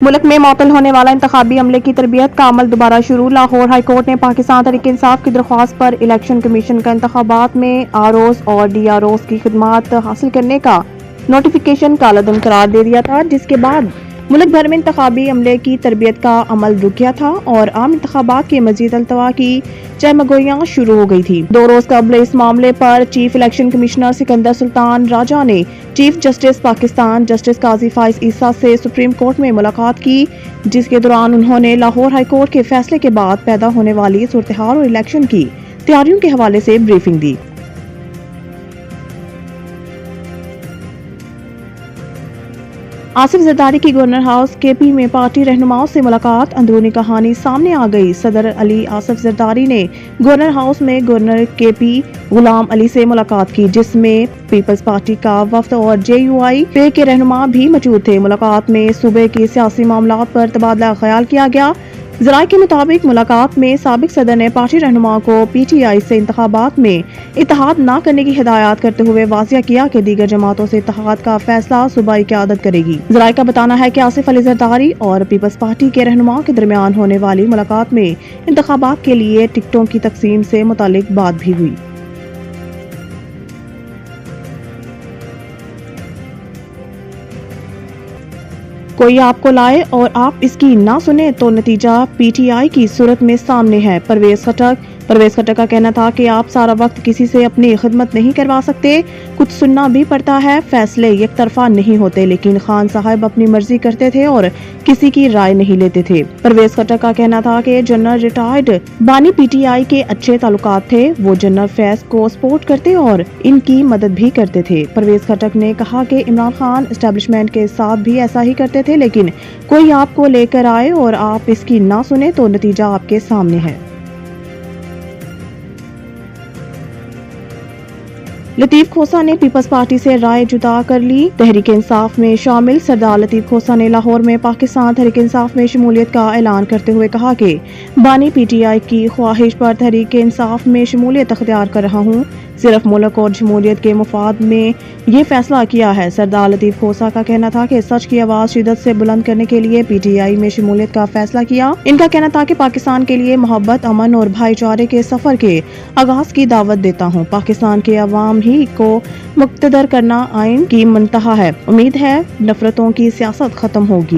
ملک میں معطل ہونے والا انتخابی عملے کی تربیت کا عمل دوبارہ شروع۔ لاہور ہائی کورٹ نے پاکستان تحریک انصاف کی درخواست پر الیکشن کمیشن کا انتخابات میں آر اوز اور ڈی آر اوز کی خدمات حاصل کرنے کا نوٹیفیکیشن کالعدم قرار دے دیا تھا، جس کے بعد ملک بھر میں انتخابی عملے کی تربیت کا عمل رک گیا تھا اور عام انتخابات کے مزید التوا کی چہمگوئیاں شروع ہو گئی تھی۔ 2 روز قبل اس معاملے پر چیف الیکشن کمشنر سکندر سلطان راجہ نے چیف جسٹس پاکستان جسٹس قاضی فائز عیسیٰ سے سپریم کورٹ میں ملاقات کی، جس کے دوران انہوں نے لاہور ہائی کورٹ کے فیصلے کے بعد پیدا ہونے والی صورتحال اور الیکشن کی تیاریوں کے حوالے سے بریفنگ دی۔ آصف زرداری کی گورنر ہاؤس کے پی میں پارٹی رہنماؤں سے ملاقات، اندرونی کہانی سامنے آ گئی۔ صدر علی آصف زرداری نے گورنر ہاؤس میں گورنر کے پی غلام علی سے ملاقات کی، جس میں پیپلز پارٹی کا وفد اور JUI پے کے رہنما بھی موجود تھے۔ ملاقات میں صوبے کے سیاسی معاملات پر تبادلہ خیال کیا گیا۔ ذرائع کے مطابق ملاقات میں سابق صدر نے پارٹی رہنما کو PTI سے انتخابات میں اتحاد نہ کرنے کی ہدایات کرتے ہوئے واضح کیا کہ دیگر جماعتوں سے اتحاد کا فیصلہ صوبائی قیادت کرے گی۔ ذرائع کا بتانا ہے کہ آصف علی زرداری اور پیپلز پارٹی کے رہنماؤں کے درمیان ہونے والی ملاقات میں انتخابات کے لیے ٹکٹوں کی تقسیم سے متعلق بات بھی ہوئی۔ کوئی آپ کو لائے اور آپ اس کی نہ سنیں تو نتیجہ PTI کی صورت میں سامنے ہے۔ پرویز خٹک کا کہنا تھا کہ آپ سارا وقت کسی سے اپنی خدمت نہیں کروا سکتے، کچھ سننا بھی پڑتا ہے، فیصلے یک طرفہ نہیں ہوتے، لیکن خان صاحب اپنی مرضی کرتے تھے اور کسی کی رائے نہیں لیتے تھے۔ پرویز خٹک کا کہنا تھا کہ جنرل ریٹائرڈ بانی PTI کے اچھے تعلقات تھے، وہ جنرل فیض کو سپورٹ کرتے اور ان کی مدد بھی کرتے تھے۔ پرویز خٹک نے کہا کہ عمران خان اسٹیبلشمنٹ کے ساتھ بھی ایسا ہی کرتے تھے، لیکن کوئی آپ کو لے کر آئے اور آپ اس کی نہ سنیں تو نتیجہ آپ کے سامنے ہے۔ لطیف کھوسہ نے پیپلز پارٹی سے رائے جدا کر لی، تحریک انصاف میں شامل۔ سردار لطیف کھوسہ نے لاہور میں پاکستان تحریک انصاف میں شمولیت کا اعلان کرتے ہوئے کہا کہ بانی PTI کی خواہش پر تحریک انصاف میں شمولیت اختیار کر رہا ہوں، صرف ملک اور جمہوریت کے مفاد میں یہ فیصلہ کیا ہے۔ سردار لطیف کھوسہ کا کہنا تھا کہ سچ کی آواز شدت سے بلند کرنے کے لیے PTI میں شمولیت کا فیصلہ کیا۔ ان کا کہنا تھا کہ پاکستان کے لیے محبت، امن اور بھائی چارے کے سفر کے آغاز کی دعوت دیتا ہوں۔ پاکستان کے عوام ہی کو مقتدر کرنا آئین کی منتہا ہے۔ امید ہے نفرتوں کی سیاست ختم ہوگی۔